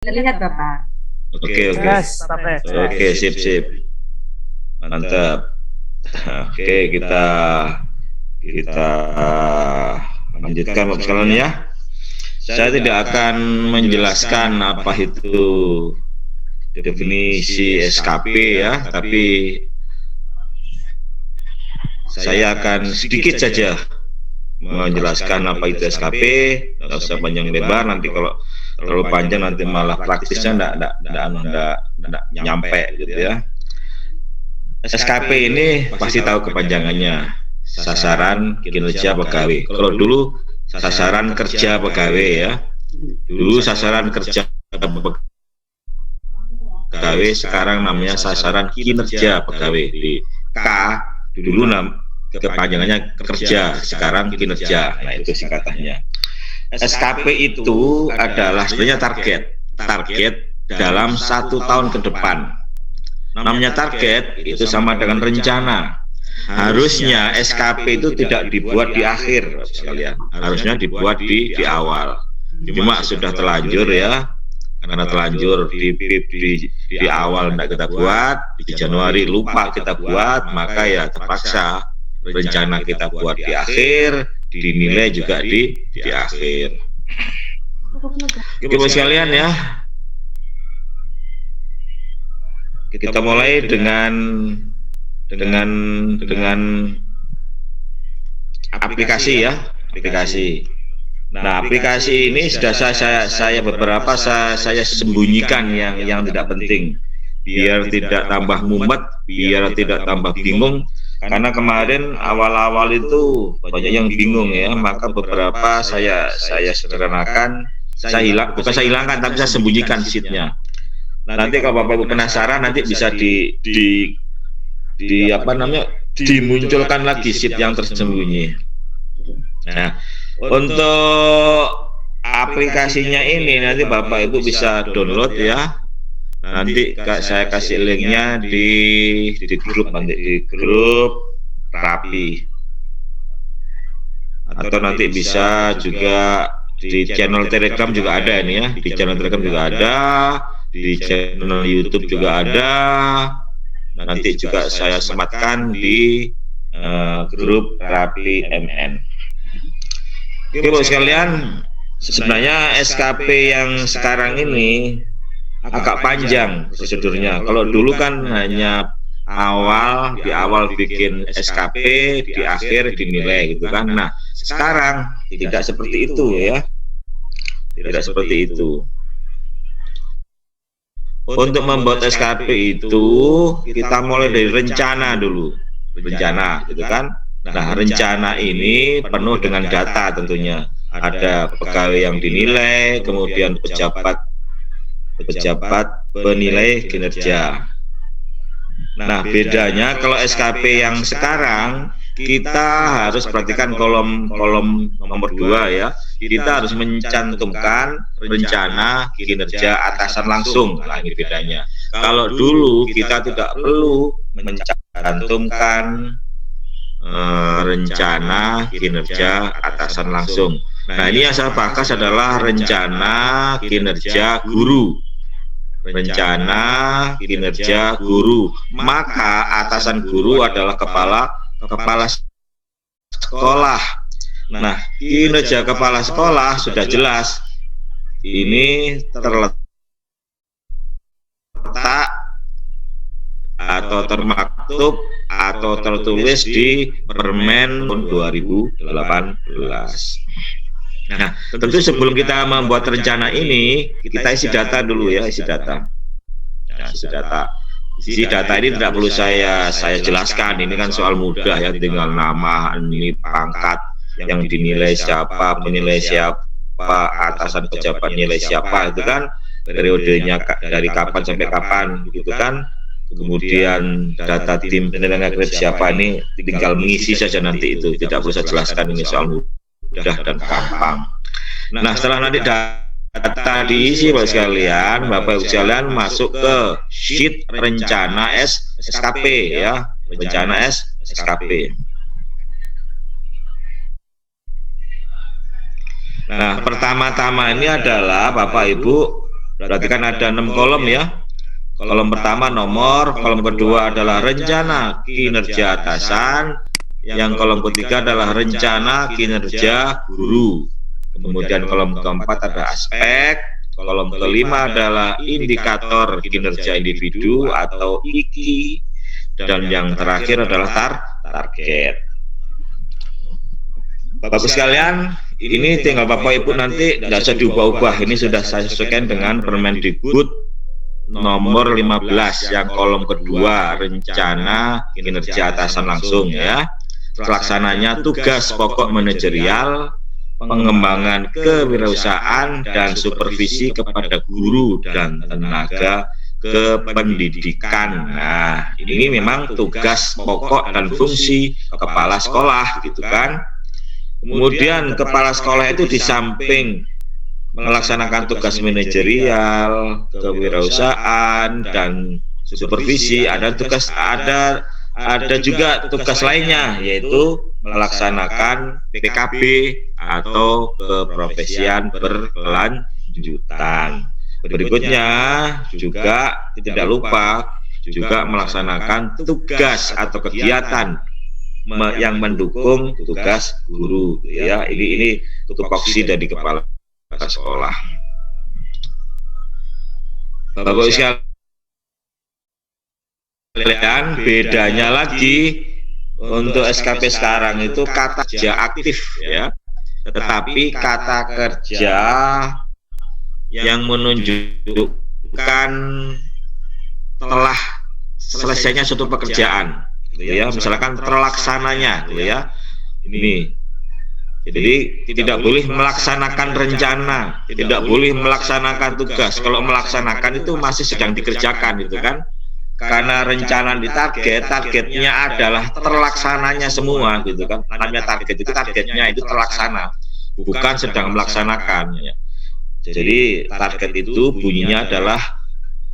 Terlihat Bapak. Oke. Oke, sip. Mantap. Oke, kita lanjutkan Bapak sekalian ya. Saya tidak akan menjelaskan apa itu definisi SKP ya, tapi saya akan sedikit saja menjelaskan apa itu SKP. Tidak usah panjang lebar, nanti kalau terlalu panjang nanti malah praktisnya enggak nyampe gitu ya. SKP ini pasti tahu kepanjangannya, sasaran kinerja pegawai. Kalau dulu sasaran kerja pegawai ya, dulu sasaran kerja pegawai, sekarang namanya sasaran kinerja pegawai. Di K dulu kepanjangannya kerja, sekarang kinerja. Nah itu singkatannya. SKP itu adalah sebenarnya target dalam 1 tahun ke depan. Namanya target itu sama dengan rencana. Harusnya SKP itu tidak dibuat di akhir sekalian, harusnya dibuat di awal. Cuma sudah terlanjur ya, karena terlanjur di awal tidak kita buat, di Januari lupa kita buat, maka ya terpaksa rencana kita buat di akhir, dinilai juga di akhir. Oke sekalian ya, kita mulai dengan aplikasi ya, aplikasi. Nah, aplikasi ini sudah saya beberapa saya sembunyikan yang tidak penting, biar tidak tambah mumet, biar tidak tambah bingung. Karena kemarin awal-awal itu banyak yang bingung ya, maka beberapa saya sederhanakan, bukan saya hilangkan, tapi saya sembunyikan sheet-nya. Nanti kalau Bapak Ibu penasaran, nanti bisa dimunculkan lagi sheet yang tersembunyi. Nah, untuk aplikasinya ini nanti Bapak Ibu bisa download ya. Nanti saya kasih linknya di grup, nanti di grup Rapi, atau nanti bisa juga di channel Telegram juga ada ini ya, di channel Telegram juga ada, di channel YouTube juga ada. Nanti juga saya sematkan di grup Rapi MN. Oke Bapak sekalian, sebenarnya SKP yang sekarang ini agak panjang prosedurnya. Kalau dulu kan hanya di awal bikin SKP, di akhir dinilai gitu kan. Nah, sekarang tidak seperti itu ya. Tidak seperti itu. Untuk membuat SKP itu kita mulai dari rencana dulu. Rencana gitu kan. Nah, rencana ini penuh dengan data tentunya. Ada pegawai yang dinilai, kemudian pejabat penilai kinerja. Nah, bedanya kalau SKP yang sekarang, kita harus perhatikan kolom nomor 2 ya. Kita harus mencantumkan rencana kinerja atasan langsung. Nah, ini bedanya. Kalau dulu kita tidak perlu mencantumkan rencana kinerja atasan langsung. Nah, ini yang saya bahas adalah rencana kinerja guru. Rencana kinerja guru, maka atasan guru adalah kepala sekolah. Nah, kinerja kepala sekolah sudah jelas, ini terletak atau termaktub atau tertulis di Permen 2018. Nah, tentu sebelum kita membuat rencana ini, kita isi data dulu ya, isi data. Nah, isi data ini tidak perlu saya jelaskan, ini kan soal mudah ya, tinggal nama, ini pangkat, yang dinilai siapa, penilai siapa, atasan pejabat nilai siapa, itu kan periodenya dari kapan sampai kapan, gitu kan. Kemudian data tim penilaian akreditasi siapa, ini tinggal mengisi saja nanti itu, tidak perlu saya jelaskan, ini soal mudah dan gampang. Nah, setelah nanti data diisi Bapak sekalian, Bapak Ibu sekalian masuk ke sheet rencana SKP ya, rencana SKP. Nah, pertama-tama ini adalah Bapak Ibu Berarti kan ada 6 kolom ya. Kolom pertama nomor, kolom kedua adalah rencana kinerja atasan, yang kolom ketiga adalah rencana kinerja guru. Kemudian kolom keempat ada aspek, kolom kelima adalah indikator kinerja individu atau IKI, dan yang terakhir adalah target. Bapak sekalian, ini tinggal Bapak Ibu nanti tidak usah diubah-ubah. Ini sudah saya sesuaikan dengan Permendikbud nomor 15 yang kolom kedua rencana kinerja atasan langsung ya. Pelaksananya tugas pokok manajerial, pengembangan kewirausahaan dan supervisi kepada guru dan tenaga kependidikan. Nah, ini memang tugas pokok dan fungsi kepala sekolah gitu kan. Kemudian kepala sekolah itu di samping melaksanakan tugas manajerial, kewirausahaan dan supervisi, ada juga tugas lainnya, yaitu melaksanakan PKB atau keprofesian berkelanjutan. Berikutnya juga tidak lupa juga melaksanakan tugas atau kegiatan yang mendukung tugas guru ya. Ini tupoksi dari kepala sekolah. Bapak sekalian, bedanya lagi untuk SKP sekarang itu kata kerja aktif ya, tetapi kata kerja yang menunjukkan telah selesainya suatu pekerjaan gitu ya, misalkan terlaksananya gitu ya. Ini jadi tidak boleh melaksanakan rencana, tidak boleh melaksanakan tugas. Kalau melaksanakan itu masih sedang dikerjakan gitu kan, karena rencana targetnya adalah terlaksananya semua gitu kan. Namanya target itu, targetnya itu terlaksana, bukan sedang melaksanakan ya. Jadi target itu bunyinya adalah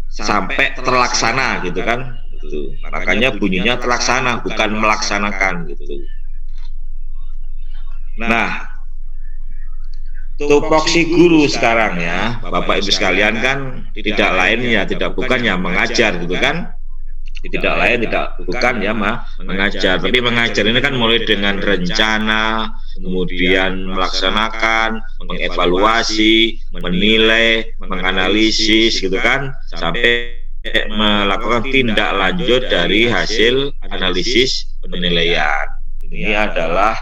sampai terlaksana gitu kan. Gitu. Makanya bunyinya terlaksana, bukan melaksanakan gitu. Nah, tupoksi guru sekarang ya, Bapak Ibu sekalian kan tidak lain ya, tidak bukan ya mengajar gitu kan. Tidak lain, tidak bukan ya mengajar. Tapi mengajar ini kan mulai dengan rencana, kemudian melaksanakan, mengevaluasi, menilai, menganalisis gitu kan, sampai melakukan tindak lanjut dari hasil analisis penilaian. Ini adalah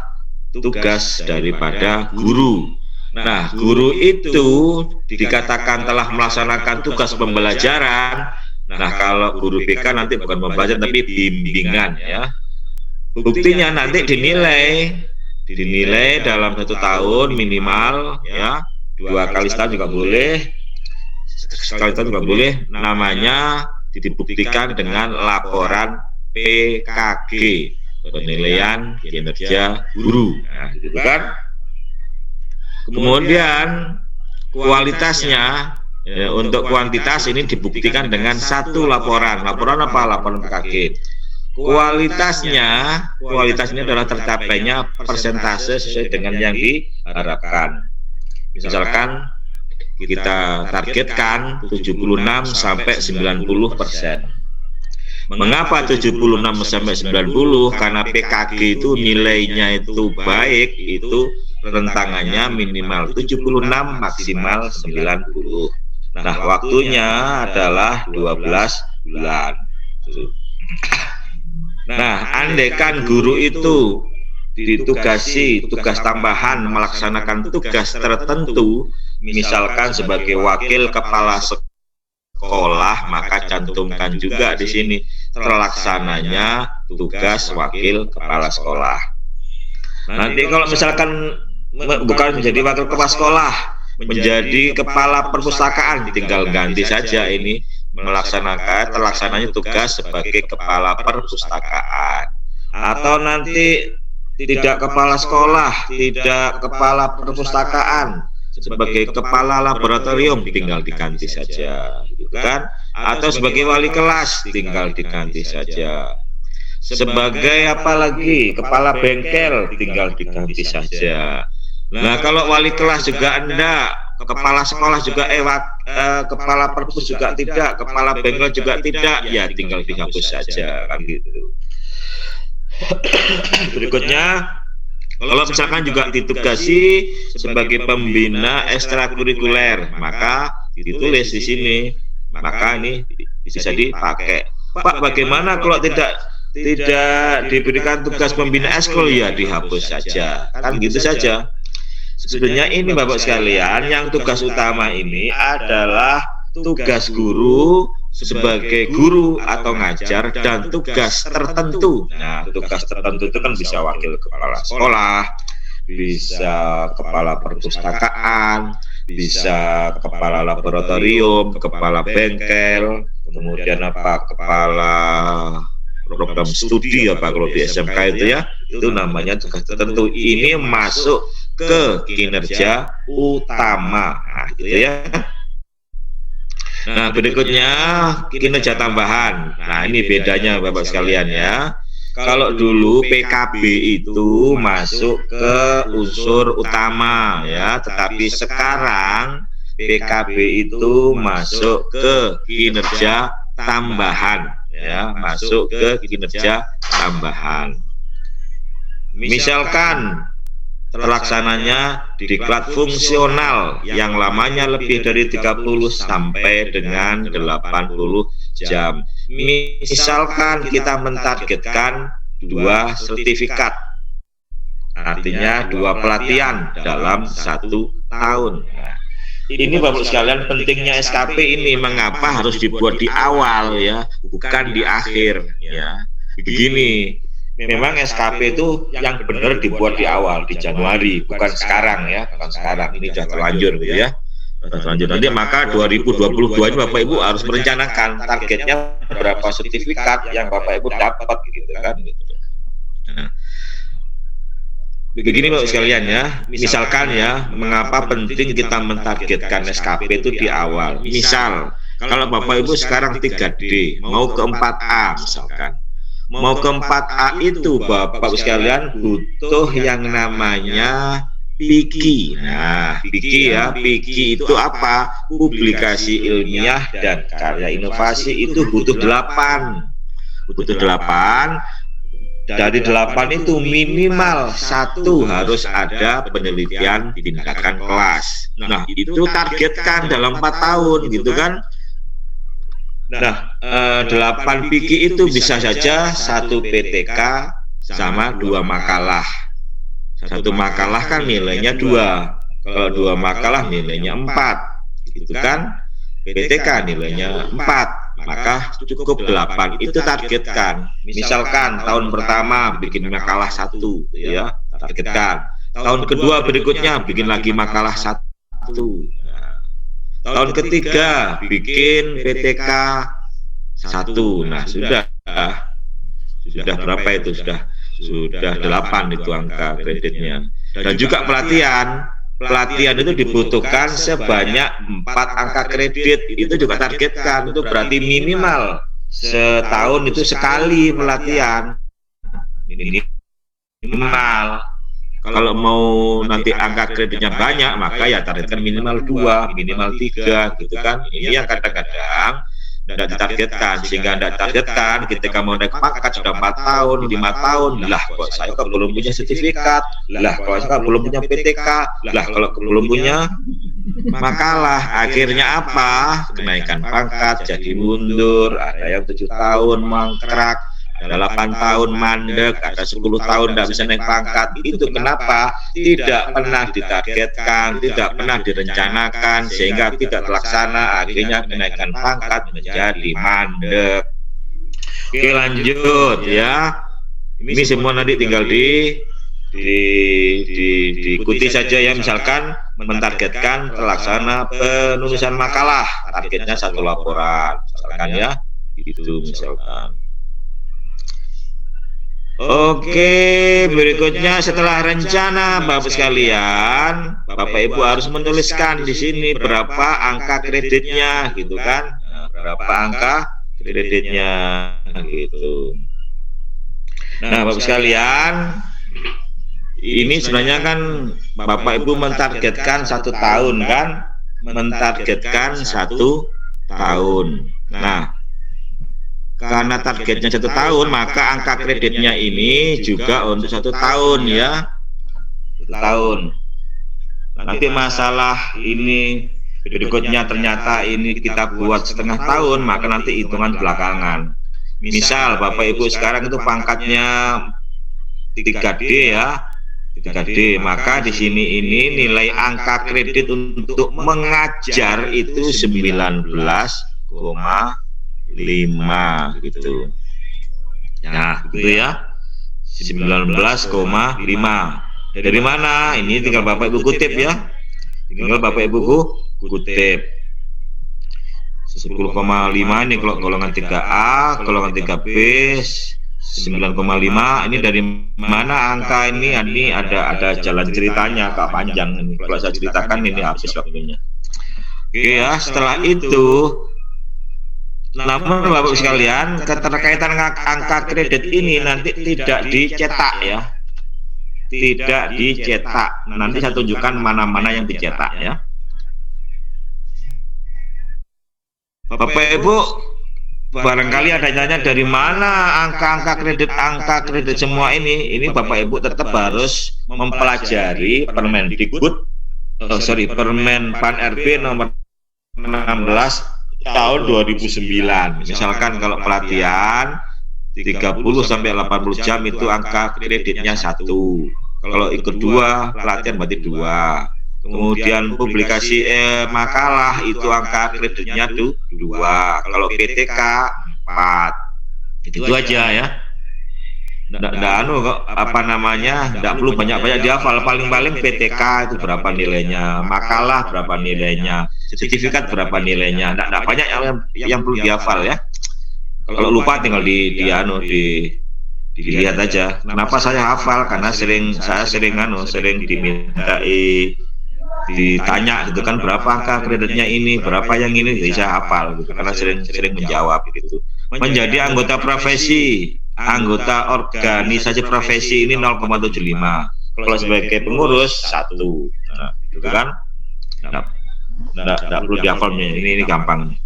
tugas daripada guru. Nah, guru itu dikatakan telah melaksanakan tugas pembelajaran. Nah, kalau guru BK nanti bukan pembelajaran tapi bimbingan ya. Buktinya nanti dinilai dalam 1 tahun minimal ya, 2 kali setahun juga boleh, sekali tahun juga boleh. Namanya dibuktikan dengan laporan PKG, penilaian kinerja guru. Nah, gitu kan. Kemudian kualitasnya ya, untuk kuantitas ini dibuktikan dengan 1 laporan. Laporan apa? Laporan PKG. Kualitasnya adalah tercapainya persentase sesuai dengan yang diharapkan. Misalkan kita targetkan 76 sampai 90%. Mengapa 76 sampai 90? Karena PKG itu nilainya itu baik, itu rentangannya minimal 76 maksimal 90. Nah, waktunya adalah 12 bulan. Nah, andaikan guru itu ditugasi tugas tambahan melaksanakan tugas tertentu, misalkan sebagai wakil kepala sekolah, maka cantumkan juga di sini terlaksananya tugas wakil kepala sekolah. Nanti kalau misalkan bukan menjadi wakil kepala sekolah, menjadi kepala perpustakaan, tinggal ganti saja ini terlaksananya tugas sebagai kepala perpustakaan. Atau nanti tidak kepala sekolah, tidak kepala perpustakaan, sebagai kepala laboratorium, tinggal diganti saja, gitu kan? Atau sebagai wali kelas, tinggal diganti saja. Sebagai apa lagi? Kepala bengkel, tinggal diganti saja. Nah, kalau wali kelas juga enggak, kepala sekolah juga kepala perpus juga tidak, kepala bengkel juga tidak, ya tinggal dihapus saja kan gitu. Berikutnya, kalau misalkan juga ditugasi sebagai pembina ekstrakurikuler, maka ditulis di sini, maka ini bisa dipakai. Pak, bagaimana kalau tidak diberikan tugas pembina ekskul? Ya dihapus saja, kan gitu saja. Sebenarnya ini Bapak sekalian, yang tugas utama ini adalah tugas guru sebagai guru atau ngajar dan tugas tertentu. Nah, tugas tertentu itu kan bisa wakil kepala sekolah, bisa kepala perpustakaan, bisa kepala laboratorium, kepala bengkel, kemudian kepala program studi kalau di SMK itu ya, itu namanya tugas tertentu. Ini masuk ke kinerja utama, nah gitu ya. Nah, berikutnya kinerja tambahan. Nah, ini bedanya Bapak sekalian ya. Kalau dulu PKB itu masuk ke unsur utama ya, tetapi sekarang PKB itu masuk ke kinerja tambahan ya, masuk ke kinerja tambahan. Misalkan terlaksananya diklat fungsional yang lamanya lebih dari 30 sampai dengan 80 jam. Misalkan kita mentargetkan 2 sertifikat, artinya 2 pelatihan dalam 1 tahun. Nah, ini Bapak sekalian pentingnya SKP ini, mengapa harus dibuat di awal ya, bukan di akhir ya. Begini, memang SKP itu yang benar dibuat di awal, di Januari, bukan sekarang ya, bukan sekarang. Ini sudah terlanjur gitu ya. Terlanjur nanti, maka 2022 ini Bapak Ibu harus merencanakan targetnya berapa sertifikat yang Bapak Ibu dapat gitu kan. Nah, begini Bapak sekalian ya, misalkan ya, mengapa penting kita mentargetkan SKP itu di awal. Misal, kalau Bapak Ibu sekarang 3D, mau ke 4A misalkan. Mau ke 4A itu Bapak sekalian butuh yang namanya PIKI. Nah, PIKI ya, PIKI itu apa? Publikasi ilmiah dan karya inovasi itu butuh 8. Butuh 8. Dari 8 itu minimal 1 harus ada penelitian tindakan kelas. Nah, itu targetkan dalam 4 tahun gitu kan. Nah, 8 PIKI itu bisa saja 1 PTK sama 2 makalah. 1 makalah kan nilainya 2. Kalau 2 makalah nilainya 4. Gitu kan? PTK nilainya 4. Maka cukup 8. Itu targetkan. Misalkan tahun pertama bikin makalah 1 ya, targetkan. Tahun kedua berikutnya bikin lagi makalah 1. Tahun ketiga bikin PTK 1. Nah, sudah berapa itu? Sudah 8 itu angka kreditnya. Dan juga pelatihan itu dibutuhkan sebanyak 4 angka kredit. Itu juga targetkan. Itu berarti minimal setahun itu sekali pelatihan. Minimal. Kalau mau nanti angka kreditnya banyak, maka ya targetkan minimal 2, minimal 3 gitu kan. Ini yang kadang-kadang tidak ditargetkan, sehingga tidak ditargetkan ketika mau naik pangkat sudah 4 tahun, 5 tahun, lah kok saya kok belum punya sertifikat, lah kok saya belum punya PTK, lah kalau belum punya makalah, akhirnya apa? Kenaikan pangkat jadi mundur, ada yang 7 tahun mangkrak, ada 8 tahun mandek, ada 10 tahun tidak bisa naik pangkat. Itu kenapa? Tidak pernah ditargetkan, tidak pernah direncanakan, sehingga tidak terlaksana, akhirnya kenaikan pangkat menjadi mandek. Oke, lanjut ya. Ini semua nanti tinggal diikuti saja ya. Misalkan mentargetkan terlaksana penulisan makalah, targetnya 1 laporan misalkan ya, itu misalkan. Oke, berikutnya setelah rencana Bapak sekalian, Bapak Ibu harus menuliskan di sini berapa angka kreditnya gitu kan. Nah, berapa angka kreditnya gitu. Nah, Bapak sekalian, ini sebenarnya kan Bapak Ibu mentargetkan 1 tahun kan. mentargetkan 1 tahun. Nah, karena targetnya 1 tahun, maka angka kreditnya ini juga untuk 1 tahun ya. 1 tahun. Nanti masalah ini berikutnya ternyata ini kita buat setengah tahun, maka nanti hitungan belakangan. Misal Bapak Ibu sekarang itu pangkatnya 3D ya, 3D, maka di sini ini nilai angka kredit untuk mengajar itu 19,5 gitu. Nah, gitu ya. 19,5. Dari mana? Ini tinggal Bapak Ibu kutip ya. Tinggal Bapak Ibu kutip. 10,5 ini kalau golongan 3A, golongan 3B 9,5. Ini dari mana angka ini? Ini ada jalan ceritanya, agak panjang ini. Kalau saya ceritakan ini habis waktunya. Oke ya, setelah itu, namun Bapak sekalian, keterkaitan angka kredit ini nanti tidak dicetak ya. Tidak dicetak. Nanti saya tunjukkan mana-mana yang dicetak ya. Bapak Ibu, barangkali ada tanya dari mana angka kredit semua ini. Ini Bapak Ibu tetap harus mempelajari Permen Pan RB nomor 16 tahun 2009. Misalkan kalau pelatihan 30 sampai 80 jam itu angka kreditnya 1. Kalau ikut 2 pelatihan berarti 2. Kemudian publikasi makalah itu angka kreditnya 2. Kalau PTK 4. Itu aja ya. Nggak perlu banyak-banyak dihafal. Paling-paling PTK itu berapa nilainya, makalah berapa nilainya, sertifikat berapa nilainya. Nggak banyak yang perlu dihafal ya. Kalau lupa tinggal dilihat aja. Kenapa saya hafal? Karena saya sering ditanya gitu kan, berapa angka kreditnya ini, berapa yang ini, jadi saya hafal gitu karena sering menjawab gitu. Menjadi anggota profesi, anggota organisasi profesi ini 0,75. Kalau sebagai pengurus 1. Nah, gitu kan? Nggak perlu dihafalnya. Ini gampang.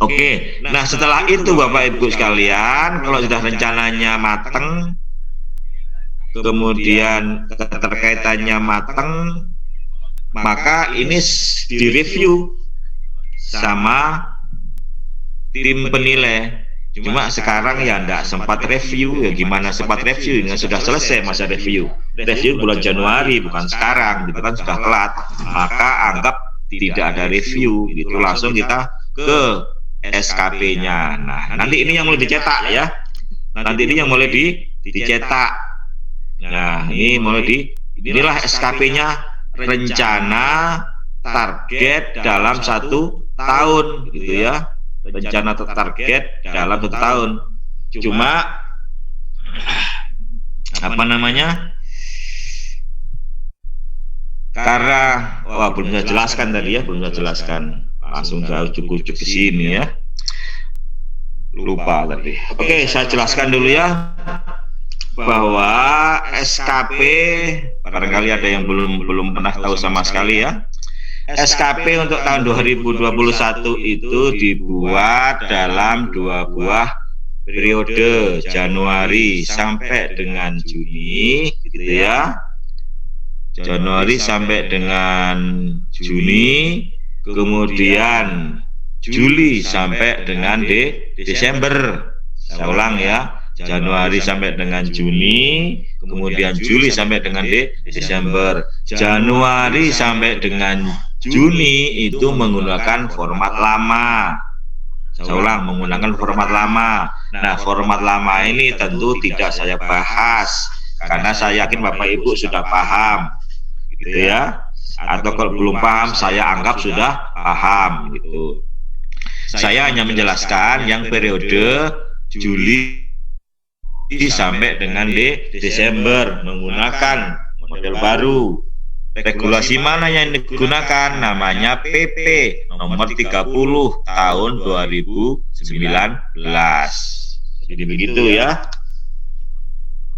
Oke, nah setelah itu Bapak Ibu sekalian, kalau sudah rencananya mateng, kemudian keterkaitannya mateng, maka ini direview sama tim penilai. Cuma sekarang ya enggak sempat review, ya gimana sempat review, ini sudah selesai masa review. Review bulan Januari, bukan sekarang, gitu kan sudah telat. Maka anggap tidak ada review, gitu langsung kita ke SKP-nya. Nah, nanti ini yang mulai dicetak ya. Nanti ini yang mulai dicetak. Nah, ini inilah SKP-nya, rencana target dalam 1 tahun gitu ya. Rencana target dalam 1 tahun. Cuma karena belum saya jelaskan tadi ya, langsung saya ujuk-ujuk ke sini ya, lupa tadi. Oke, saya jelaskan dulu ya bahwa SKP barangkali ada yang belum pernah tahu sama sekali ya. SKP untuk tahun 2021 itu dibuat dalam 2 buah periode, Januari sampai dengan Juni gitu ya. Januari sampai dengan Juni, kemudian Juli sampai dengan Desember. Saya ulang ya, Januari sampai dengan Juni, kemudian Juli sampai dengan Desember. Januari sampai dengan Juni itu menggunakan format lama. Saya ulang, menggunakan format lama. Nah, format lama ini tentu tidak saya bahas karena saya yakin Bapak Ibu sudah paham, gitu ya. Atau kalau belum paham, saya anggap sudah paham, gitu. Saya hanya menjelaskan yang periode Juli sampai dengan Desember menggunakan model baru. Regulasi mana yang digunakan? Namanya PP nomor 30 tahun 2019. Jadi begitu ya.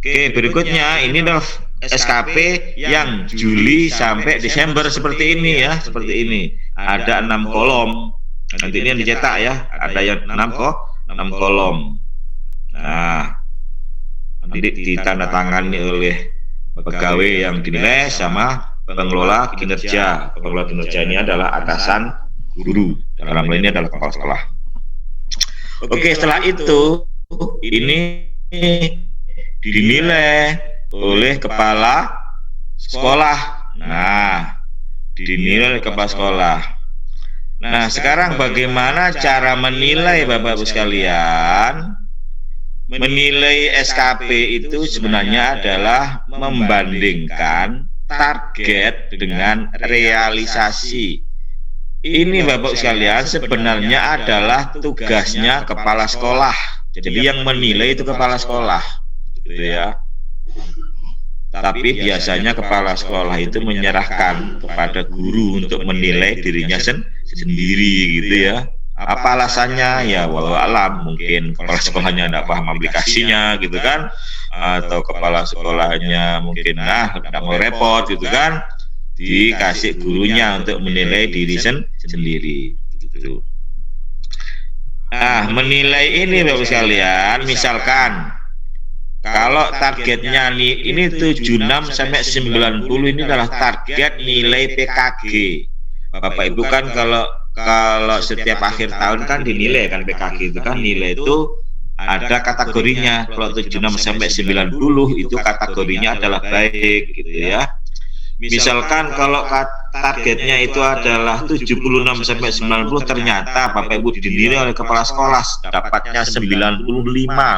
Oke, berikutnya ini adalah SKP yang Juli sampai Desember seperti ini ya, seperti ini. Ada 6 kolom. Nanti ini yang dicetak ya, ada yang 6 kolom. Nah, nanti ditandatangani oleh pegawai yang dinilai sama pengelola kinerja. Pengelola kinerja ini adalah atasan guru. Dalam hal ini adalah kepala sekolah. Oke, setelah itu ini dinilai oleh kepala sekolah. Nah, dinilai oleh kepala sekolah. Nah, sekarang bagaimana cara menilai Bapak Ibu sekalian? Menilai SKP itu sebenarnya adalah membandingkan target dengan realisasi. Ini Bapak Ibu sekalian sebenarnya adalah tugasnya kepala sekolah. Jadi yang menilai itu kepala sekolah, gitu ya. Tapi biasanya kepala sekolah itu menyerahkan kepada guru untuk menilai dirinya sendiri, gitu ya. Apa alasannya? Ya walau alam, mungkin kepala sekolahnya tidak paham aplikasinya, gitu kan? Atau kepala sekolahnya mungkin tidak mau repot, gitu kan? Dikasih gurunya untuk menilai diri sendiri, gitu. Nah, menilai ini Bapak sekalian, misalkan kalau targetnya ini 76 sampai 90 ini adalah target nilai PKG. Bapak Ibu kan kalau setiap akhir tahun kan dinilai kan PKG itu kan, nilai itu ada kategorinya. Kalau 76 sampai 90 itu kategorinya adalah baik, gitu ya. Misalkan kalau targetnya itu adalah 76 sampai 90, ternyata Bapak Ibu dinilai oleh kepala sekolah dapatnya 95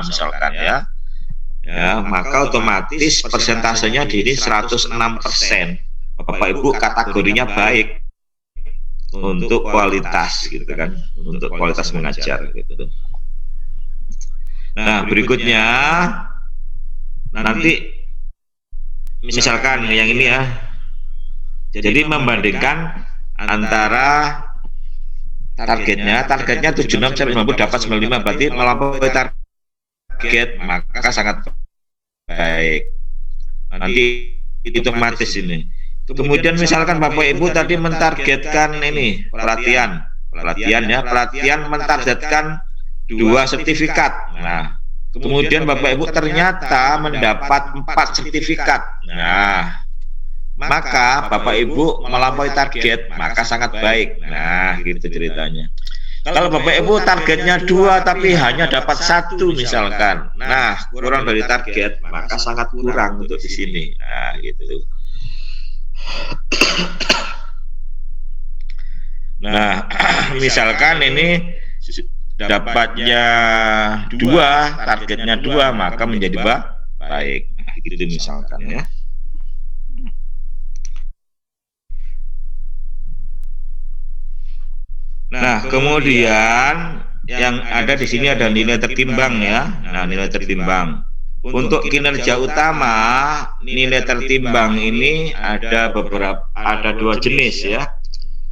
misalkan ya. Ya, maka otomatis persentasenya di 106%. Bapak Ibu kategorinya baik untuk kualitas, gitu kan, untuk kualitas mengajar, gitu. Nah, berikutnya nanti misalkan yang ini ya. Jadi membandingkan antara targetnya 76 sampai 90 dapat 95, berarti melampaui target, maka sangat baik. Nanti itu otomatis ini. Kemudian misalkan Bapak Ibu tadi mentargetkan ini pelatihan mentargetkan 2 sertifikat. Nah, kemudian Bapak Ibu ternyata mendapat 4 sertifikat. Nah, maka Bapak Ibu melampaui target, maka sangat baik. Nah, gitu ceritanya. Kalau Bapak Ibu targetnya 2 tapi hanya dapat 1 misalkan, nah kurang dari target, maka sangat kurang untuk di sini. Nah, gitu. Nah, misalkan ini dapatnya 2, targetnya 2, maka menjadi baik. Nah, gitu misalkan ya. Nah, kemudian yang ada di sini ada nilai tertimbang ya. Nah, nilai tertimbang. Untuk kinerja utama, nilai tertimbang ini ada 2 jenis ya.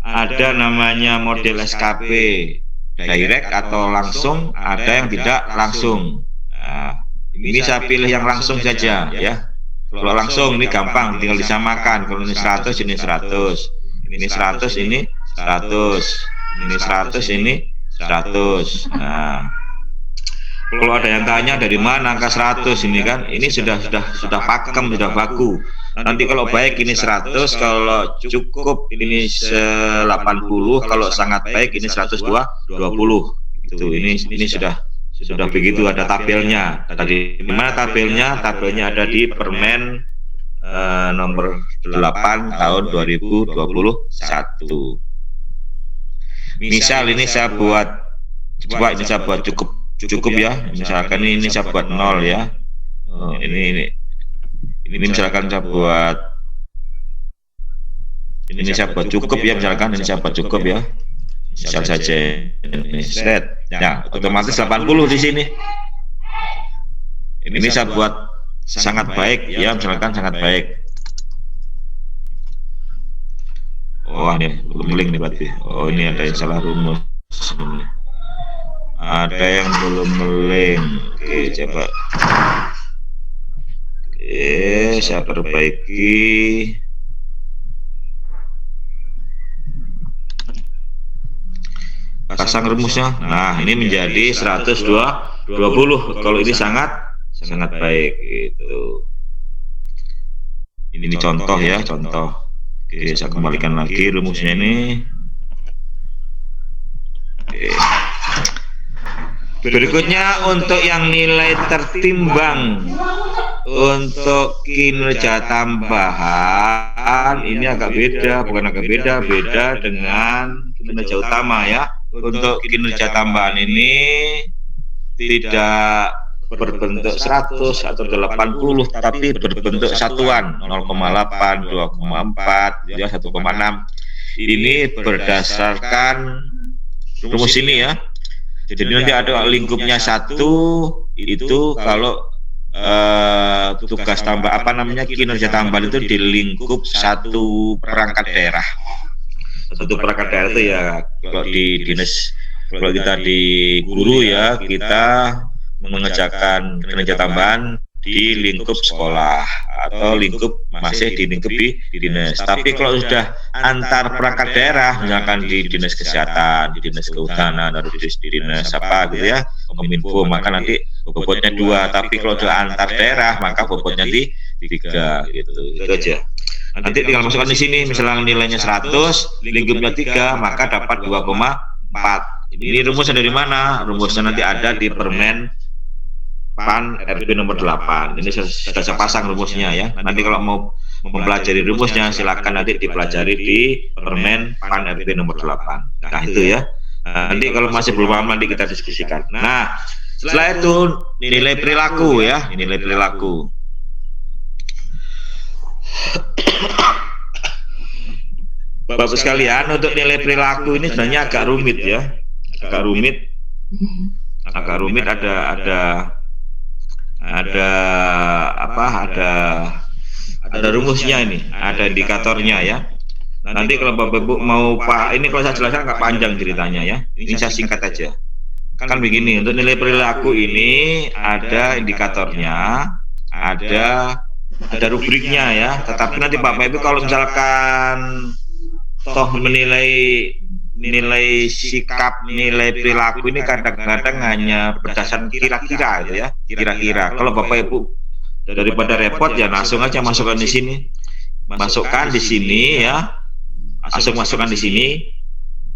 Ada namanya model SKP direct atau langsung, ada yang tidak langsung. Nah, ini saya pilih yang langsung saja ya. Kalau langsung ini gampang, tinggal disamakan. Kalau ini 100, ini 100. Ini 100, ini 100. Ini 100, ini 100. Nah, kalau ada yang tanya dari mana angka 100 ini kan, ini sudah pakem, sudah baku. Nanti kalau baik ini 100, kalau cukup ini 80, kalau sangat baik ini 120. Itu ini sudah begitu, ada tabelnya. Tadi di mana tabelnya? Tabelnya ada di Permen nomor 8 tahun 2021. Misal ini saya buat, coba ini saya buat cukup ya. Misalkan ini saya buat 0 ya. Ini misalkan saya buat, ini saya buat cukup ya. Misalkan ini saya buat cukup ya. Misal saja ini set. Nah, otomatis 80 di sini. Ini saya buat sangat baik ya. Misalkan sangat baik. Oh, ini belum link nih berarti. Oh, ini ada yang salah rumus. Ada yang belum link. Oke, coba. Oke. Oke, saya perbaiki. Pasang rumusnya. Nah, ini menjadi 120. Kalau ini sangat baik gitu. Ini contoh ya, contoh. Oke, saya kembalikan lagi rumusnya ini. Oke. Berikutnya untuk yang nilai tertimbang untuk kinerja tambahan ini agak beda, bukan agak beda, beda dengan kinerja utama ya. Untuk kinerja tambahan ini tidak berbentuk 100 atau 80, tapi berbentuk satuan 0,8, 2,4, ya 1,6. Ini berdasarkan rumus ini ya. Jadi nanti ada lingkupnya 1 itu kalau tugas tambah kinerja tambahan itu di lingkup satu perangkat daerah. Satu perangkat daerah itu ya kalau di dinas, kalau kita di guru ya kita mengerjakan kinerja tambahan di lingkup sekolah atau lingkup masih di lingkup di dinas. Tapi kalau sudah antar perangkat daerah, misalkan di dinas kesehatan, di dinas kehutanan, atau di dinas apa gitu ya, kominfo, maka nanti bobotnya 2. Tapi kalau sudah antar daerah, maka bobotnya 3 gitu. Itu aja. Nanti tinggal masukkan di sini, misalnya nilainya 100, lingkupnya 3, maka dapat 2,4. Ini rumusnya dari mana? Rumusnya nanti ada di permen PAN RP nomor 8. Ini sudah saya pasang rumusnya ya. Nanti kalau mau mempelajari rumusnya silakan nanti dipelajari di permen PAN RP nomor 8. Nah itu ya. Nanti kalau masih belum paham nanti kita diskusikan. Nah setelah itu nilai perilaku ya, nilai perilaku. Bapak sekalian, untuk nilai perilaku ini sebenarnya agak rumit ya, agak rumit. Ada rumusnya ini, ada indikatornya ya. Nanti kalau Bapak Ibu mau ini kalau saya jelaskan nggak panjang ceritanya ya. Ini saya singkat aja. Kan begini, untuk nilai perilaku ini ada indikatornya, ada rubriknya ya. Tetapi nanti Bapak Ibu kalau misalkan toh menilai sikap, nilai perilaku ini kadang-kadang hanya berdasarkan kira-kira gitu ya, kira-kira. Kalau Bapak Ibu daripada repot ya langsung aja masukkan di sini, masukkan di sini ya, masukkan di sini.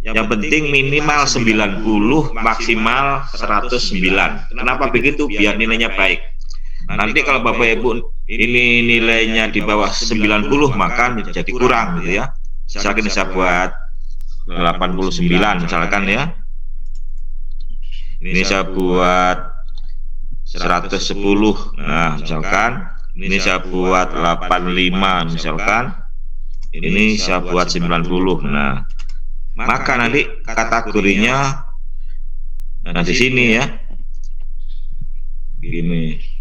Yang penting minimal 90, maksimal 109. Kenapa begitu? Biar nilainya baik. Nanti kalau Bapak Ibu ini nilainya di bawah 90 maka jadi kurang gitu ya. Misalkan saya buat 89 misalkan ya, ini saya buat 110. Nah misalkan ini saya buat 85 misalkan, ini saya buat 90. Nah maka nanti kategorinya di sini ya, gini.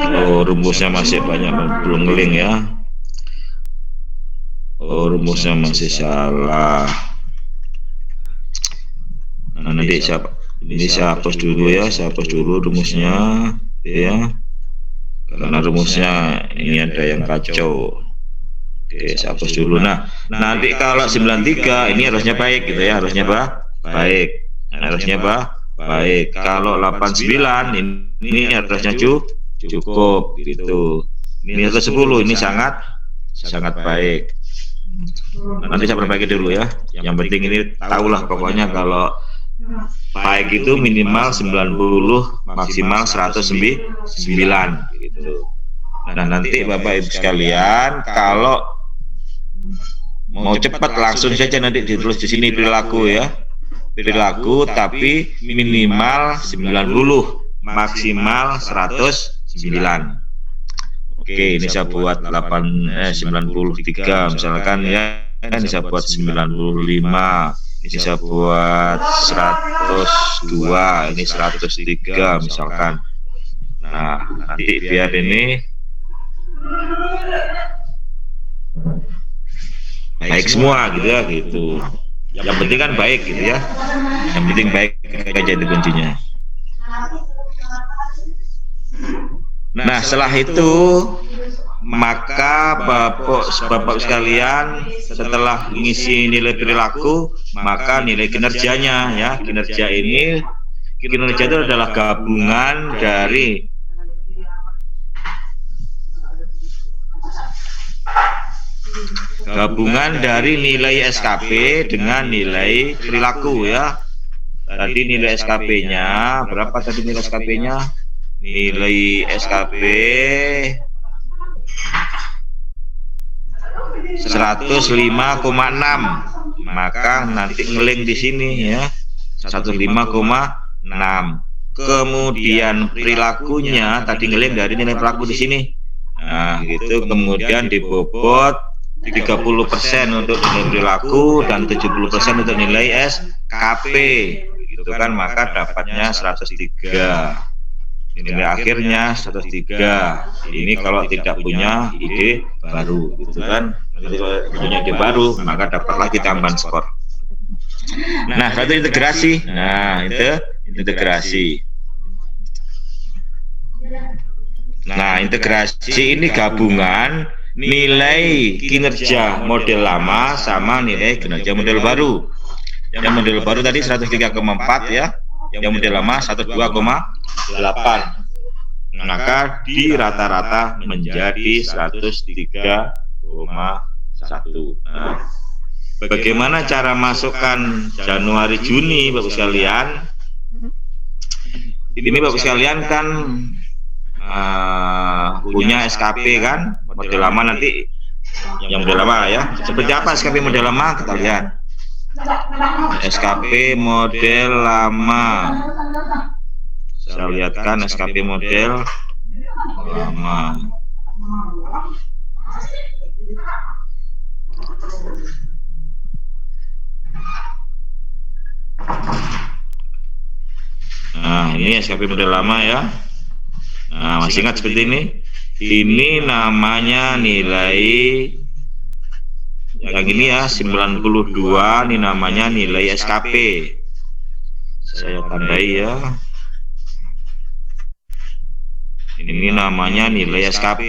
Oh rumusnya masih banyak belum ngeling ya. Oh rumusnya masih salah. Nah nanti ini saya hapus dulu ya, saya hapus dulu rumusnya ya, karena rumusnya ini ada yang kacau. Oke, saya hapus dulu. Nah nanti kalau 93 ini harusnya baik gitu ya, harusnya baik, harusnya baik. Kalau 89 ini harusnya cukup gitu. Ini harus 10 ini sangat baik. Nanti saya perbaiki dulu ya. Yang penting ini tahulah pokoknya kalau baik itu minimal 90, maksimal 109 gitu. Nah nanti Bapak Ibu sekalian kalau mau cepat langsung saja nanti ditulis di sini perilaku ya. Perilaku tapi minimal 90, maksimal 109. Oke, ini saya buat 93 misalkan ya, ini saya buat 95, ini saya buat 102, ini 103 misalkan. Nah nanti biar ini baik semua gitu ya gitu. Yang penting kan baik gitu ya, yang penting baik aja itu kuncinya. Nah, setelah itu maka Bapak sekalian setelah ngisi nilai perilaku, maka nilai kinerjanya ya. Kinerja itu adalah gabungan dari nilai SKP dengan nilai perilaku ya. Tadi nilai SKP-nya berapa tadi nilai SKP-nya? Nilai SKP 105,6. Maka nanti ngeling di sini ya. 105,6. Kemudian perilakunya tadi ngeling dari nilai perilaku di sini. Nah, gitu. Kemudian dibobot 30% untuk nilai perilaku dan 70% untuk nilai SKP. Gitu kan, maka dapatnya 103. Nilai akhirnya 103. Ini kalau tidak punya ide baru, gitu kan. Kalau punya ide baru, maka dapat lagi tambahan skor. Nah, satu integrasi. Nah, itu integrasi. Nah, integrasi ini gabungan nilai kinerja model lama sama nilai kinerja model baru. Yang model baru tadi 103,4 ya. Yang model lama 102,8. Maka di rata-rata menjadi 103,1. Nah, bagaimana cara masukkan Januari Juni Bapak sekalian? Ini Bapak sekalian kan punya SKP kan, model lama nanti yang model lama ya. Seperti apa SKP model lama? Kita lihat. SKP model lama. Saya lihatkan SKP model lama. Nah, ini SKP model lama ya. Nah, masih ingat seperti ini? Ini namanya nilai yang ini ya 92, ini namanya nilai SKP. Saya tandai ya. Ini namanya nilai SKP.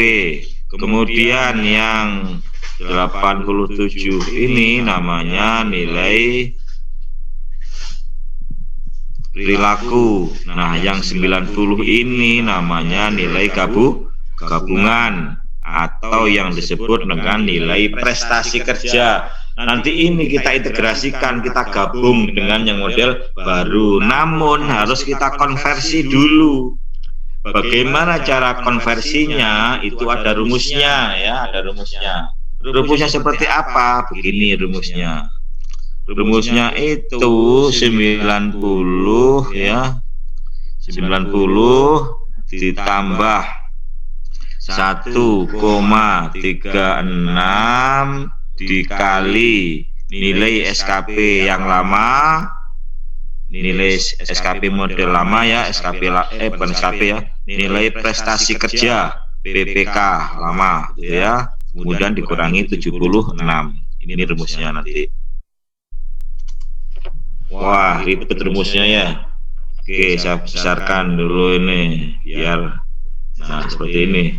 Kemudian yang 87 ini namanya nilai perilaku. Nah, yang 90 ini namanya nilai gabungan atau yang disebut dengan nilai prestasi kerja. Nanti ini kita integrasikan, kita gabung dengan yang model baru. Namun harus kita konversi dulu. Bagaimana cara konversinya? Itu ada rumusnya ya, ada rumusnya. Rumusnya seperti apa? Begini rumusnya. Rumusnya itu 90 ya. 90 ditambah 1,36 dikali nilai SKP yang lama, nilai SKP model lama ya, bukan SKP ya, nilai prestasi kerja PPK lama gitu ya, kemudian dikurangi 76. Ini rumusnya nanti. Wah, ribet rumusnya ya. Oke, saya besarkan dulu ini biar nah seperti ini.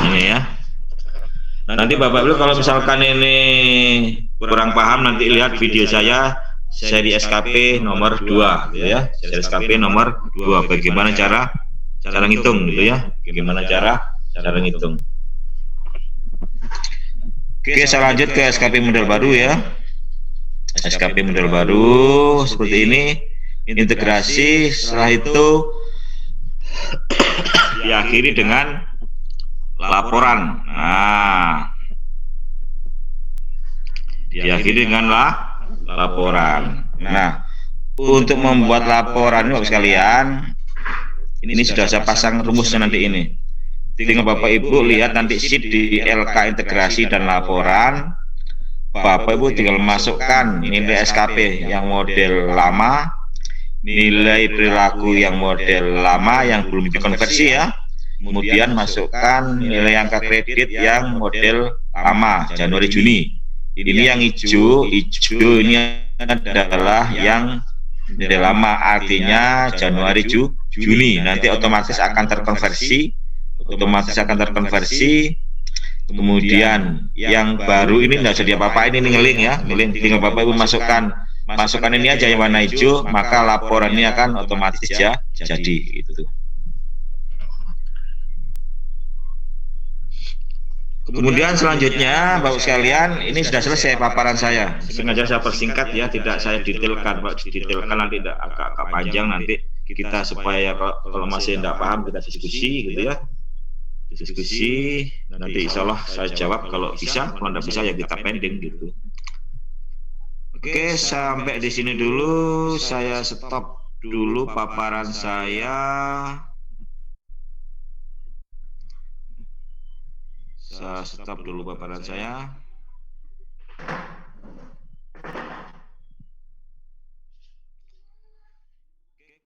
Ini ya. Nanti Bapak Ibu kalau misalkan ini kurang paham, nanti lihat video saya seri SKP nomor 2 gitu ya. Seri SKP nomor 2 bagaimana cara ngitung gitu ya. Bagaimana cara ngitung. Oke, saya lanjut ke SKP model baru ya. SKP model baru seperti ini. Integrasi, setelah itu diakhiri dengan laporan. Nah, diakhiri dengan laporan. Nah, untuk membuat laporan Bapak sekalian, ini sudah saya pasang rumusnya nanti ini. Tinggal Bapak Ibu lihat nanti sheet di LK integrasi dan laporan. Bapak Ibu tinggal masukkan nilai SKP yang model lama, nilai perilaku yang model lama yang belum dikonversi ya. Kemudian masukkan nilai angka kredit yang model lama Januari Juni. Ini yang hijau ini adalah yang model lama, artinya Januari Juni. Nanti otomatis akan terkonversi, Kemudian yang baru ini tidak jadi apa-apa, ini ngeling ya, ngeling, tinggal Bapak Ibu masukkan ini aja yang warna hijau, maka laporannya akan otomatis ya jadi gitu. Kemudian selanjutnya Bapak sekalian, ini sudah selesai paparan saya. Sengaja saya persingkat ya, tidak saya detailkan, Pak. Detailkan nanti agak panjang, nanti kita supaya kalau masih tidak paham kita diskusi gitu ya. Diskusi, nanti insya Allah saya jawab kalau bisa, kalau tidak bisa ya kita pending gitu. Oke, sampai di sini dulu, saya stop dulu paparan saya. Saya stop dulu paparan saya.